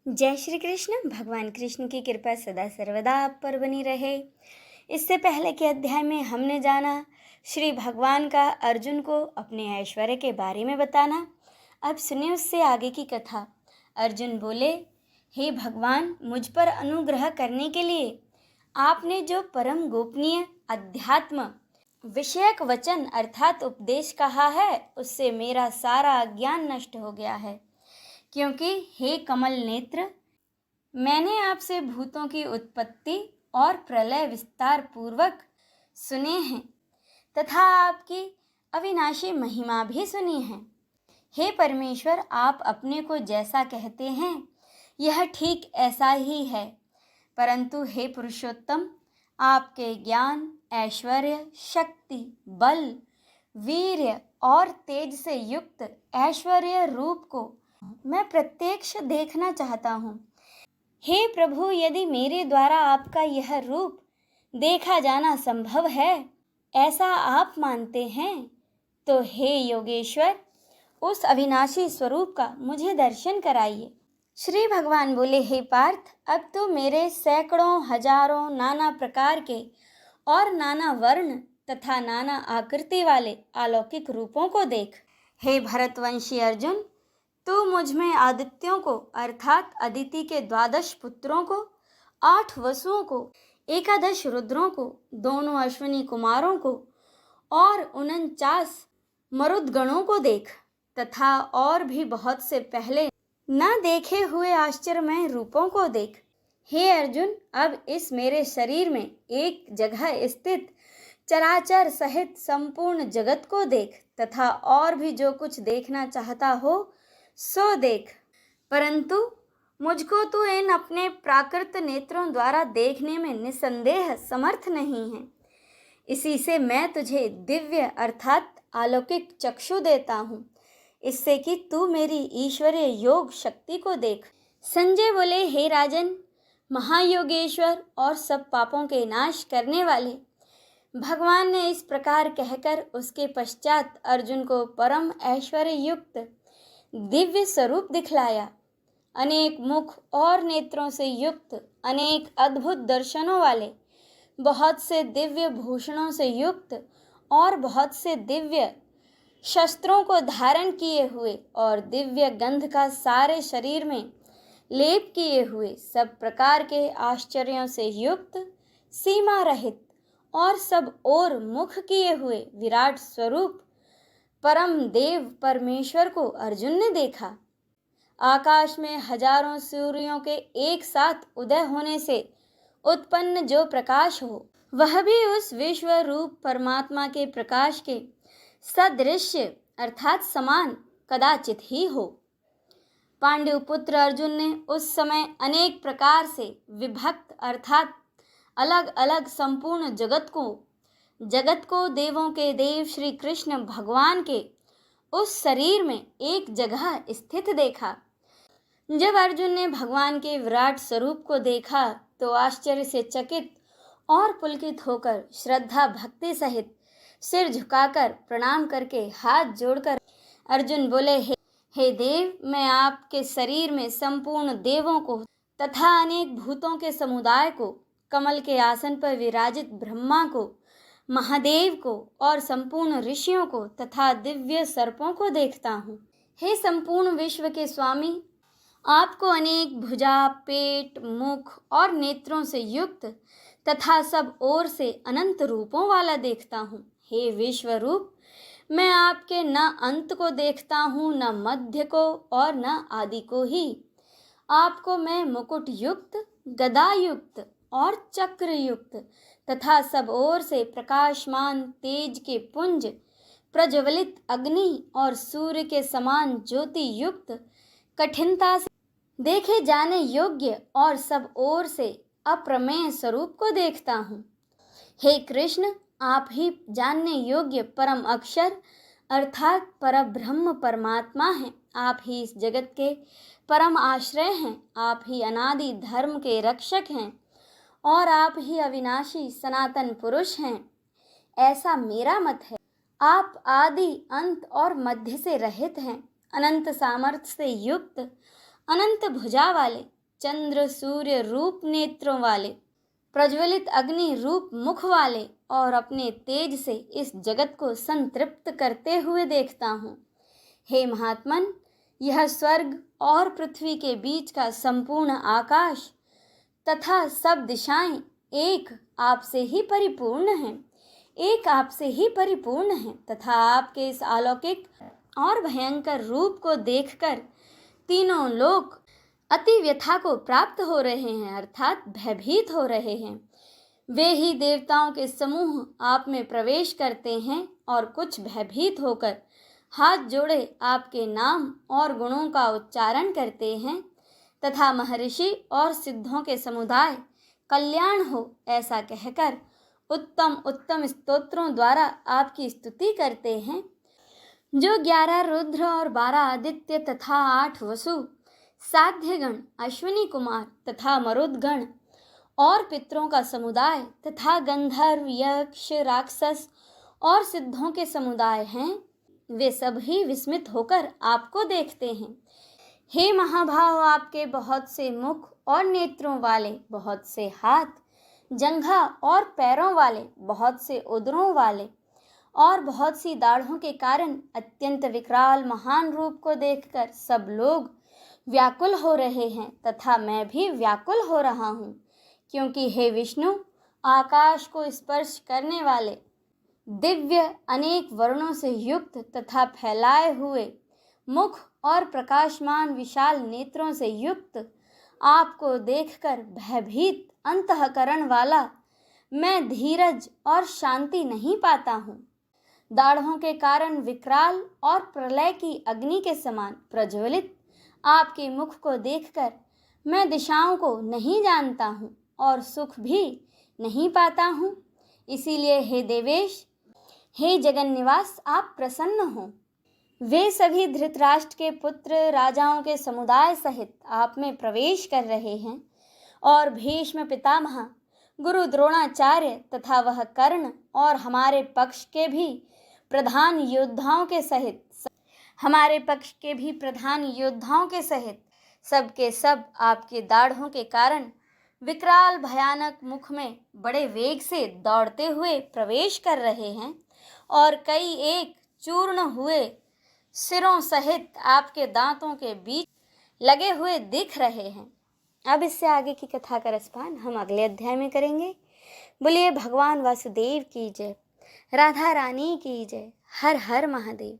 जय श्री कृष्ण। भगवान कृष्ण की कृपा सदा सर्वदा आप पर बनी रहे। इससे पहले के अध्याय में हमने जाना श्री भगवान का अर्जुन को अपने ऐश्वर्य के बारे में बताना। अब सुनिए उससे आगे की कथा। अर्जुन बोले, हे भगवान, मुझ पर अनुग्रह करने के लिए आपने जो परम गोपनीय अध्यात्म विषयक वचन अर्थात उपदेश कहा है, उससे मेरा सारा अज्ञान नष्ट हो गया है। क्योंकि हे कमल नेत्र, मैंने आपसे भूतों की उत्पत्ति और प्रलय विस्तार पूर्वक सुने हैं तथा आपकी अविनाशी महिमा भी सुनी है। हे परमेश्वर, आप अपने को जैसा कहते हैं यह ठीक ऐसा ही है, परंतु हे पुरुषोत्तम, आपके ज्ञान, ऐश्वर्य, शक्ति, बल, वीर्य और तेज से युक्त ऐश्वर्य रूप को मैं प्रत्यक्ष देखना चाहता हूँ। हे प्रभु, यदि मेरे द्वारा आपका यह रूप देखा जाना संभव है, ऐसा आप मानते हैं, तो हे योगेश्वर, उस अविनाशी स्वरूप का मुझे दर्शन कराइए। श्री भगवान बोले, हे पार्थ, अब तो मेरे सैकड़ों हजारों नाना प्रकार के और नाना वर्ण तथा नाना आकृति वाले अलौकिक रूपों को देख। हे भरतवंशी अर्जुन, तू मुझ में आदित्यों को अर्थात अदिति के 12 पुत्रों को, 8 वसुओं को, 11 रुद्रों को, दोनों अश्विनी कुमारों को और 49 मरुदगणों को देख तथा और भी बहुत से पहले न देखे हुए आश्चर्यमय रूपों को देख। हे अर्जुन, अब इस मेरे शरीर में एक जगह स्थित चराचर सहित संपूर्ण जगत को देख तथा और भी जो कुछ देखना चाहता हो सो देख, परंतु मुझको तू इन अपने प्राकृत नेत्रों द्वारा देखने में निसंदेह समर्थ नहीं है। इसी से मैं तुझे दिव्य अर्थात अलौकिक चक्षु देता हूँ, इससे कि तू मेरी ईश्वरीय योग शक्ति को देख। संजय बोले, हे राजन, महायोगेश्वर और सब पापों के नाश करने वाले भगवान ने इस प्रकार कहकर उसके पश्चात अर्जुन को परम ऐश्वर्य युक्त दिव्य स्वरूप दिखलाया। अनेक मुख और नेत्रों से युक्त, अनेक अद्भुत दर्शनों वाले, बहुत से दिव्य भूषणों से युक्त और बहुत से दिव्य शस्त्रों को धारण किए हुए और दिव्य गंध का सारे शरीर में लेप किए हुए, सब प्रकार के आश्चर्यों से युक्त, सीमा रहित और सब ओर मुख किए हुए विराट स्वरूप परम देव परमेश्वर को अर्जुन ने देखा। आकाश में हजारों सूर्यों के एक साथ उदय होने से उत्पन्न जो प्रकाश हो, वह भी उस विश्व रूप परमात्मा के प्रकाश के सदृश्य अर्थात समान कदाचित ही हो। पांडु पुत्र अर्जुन ने उस समय अनेक प्रकार से विभक्त अर्थात अलग अलग संपूर्ण जगत को देवों के देव श्री कृष्ण भगवान के उस शरीर में एक जगह स्थित देखा। जब अर्जुन ने भगवान के विराट स्वरूप को देखा तो आश्चर्य से चकित और पुलकित होकर श्रद्धा भक्ति सहित सिर झुकाकर प्रणाम करके हाथ जोड़कर अर्जुन बोले, हे देव, मैं आपके शरीर में संपूर्ण देवों को तथा अनेक भूतों के समुदाय को, कमल के आसन पर विराजित ब्रह्मा को, महादेव को और संपूर्ण ऋषियों को तथा दिव्य सर्पों को देखता हूँ। हे संपूर्ण विश्व के स्वामी, आपको अनेक भुजा, पेट, मुख और नेत्रों से युक्त तथा सब ओर से अनंत रूपों वाला देखता हूँ। हे विश्व रूप, मैं आपके न अंत को देखता हूँ, न मध्य को और न आदि को ही। आपको मैं मुकुट युक्त, गदा युक्त और चक्र युक्त तथा सब ओर से प्रकाशमान तेज के पुंज, प्रज्वलित अग्नि और सूर्य के समान ज्योति युक्त, कठिनता से देखे जाने योग्य और सब ओर से अप्रमेय स्वरूप को देखता हूँ। हे कृष्ण, आप ही जानने योग्य परम अक्षर अर्थात परब्रह्म परमात्मा हैं। आप ही इस जगत के परम आश्रय हैं। आप ही अनादि धर्म के रक्षक हैं और आप ही अविनाशी सनातन पुरुष हैं, ऐसा मेरा मत है। आप आदि, अंत और मध्य से रहित हैं, अनंत सामर्थ्य से युक्त, अनंत भुजा वाले, चंद्र सूर्य रूप नेत्रों वाले, प्रज्वलित अग्नि रूप मुख वाले और अपने तेज से इस जगत को संतृप्त करते हुए देखता हूँ। हे महात्मन, यह स्वर्ग और पृथ्वी के बीच का संपूर्ण आकाश तथा सब दिशाएं एक आपसे ही परिपूर्ण हैं, एक आपसे ही परिपूर्ण हैं तथा आपके इस अलौकिक और भयंकर रूप को देखकर तीनों लोक अति व्यथा को प्राप्त हो रहे हैं, अर्थात भयभीत हो रहे हैं। वे ही देवताओं के समूह आप में प्रवेश करते हैं और कुछ भयभीत होकर हाथ जोड़े आपके नाम और गुणों का उच्चारण करते हैं तथा महर्षि और सिद्धों के समुदाय कल्याण हो ऐसा कहकर उत्तम उत्तम स्तोत्रों द्वारा आपकी स्तुति करते हैं। जो 11 रुद्र और 12 आदित्य तथा 8 वसु, साध्यगण, अश्विनी कुमार तथा मरुदगण और पितरों का समुदाय तथा गंधर्व, यक्ष, राक्षस और सिद्धों के समुदाय हैं, वे सब ही विस्मित होकर आपको देखते हैं। हे महाभाव, आपके बहुत से मुख और नेत्रों वाले, बहुत से हाथ, जंघा और पैरों वाले, बहुत से उदरों वाले और बहुत सी दाढ़ों के कारण अत्यंत विकराल महान रूप को देखकर सब लोग व्याकुल हो रहे हैं तथा मैं भी व्याकुल हो रहा हूँ, क्योंकि हे विष्णु, आकाश को स्पर्श करने वाले दिव्य अनेक वर्णों से युक्त तथा फैलाए हुए मुख और प्रकाशमान विशाल नेत्रों से युक्त आपको देखकर भयभीत अंतःकरण वाला मैं धीरज और शांति नहीं पाता हूँ। दाढ़ों के कारण विकराल और प्रलय की अग्नि के समान प्रज्वलित आपके मुख को देखकर मैं दिशाओं को नहीं जानता हूँ और सुख भी नहीं पाता हूँ। इसीलिए हे देवेश, हे जगन निवास, आप प्रसन्न हो। वे सभी धृतराष्ट्र के पुत्र राजाओं के समुदाय सहित आप में प्रवेश कर रहे हैं और भीष्म पितामह, गुरु द्रोणाचार्य तथा वह कर्ण और हमारे पक्ष के भी प्रधान योद्धाओं के सहित सबके सब आपके दाढ़ों के कारण विकराल भयानक मुख में बड़े वेग से दौड़ते हुए प्रवेश कर रहे हैं और कई एक चूर्ण हुए सिरों सहित आपके दांतों के बीच लगे हुए दिख रहे हैं। अब इससे आगे की कथा का रसपान हम अगले अध्याय में करेंगे। बोलिए भगवान वासुदेव की जय, राधा रानी की जय, हर हर महादेव।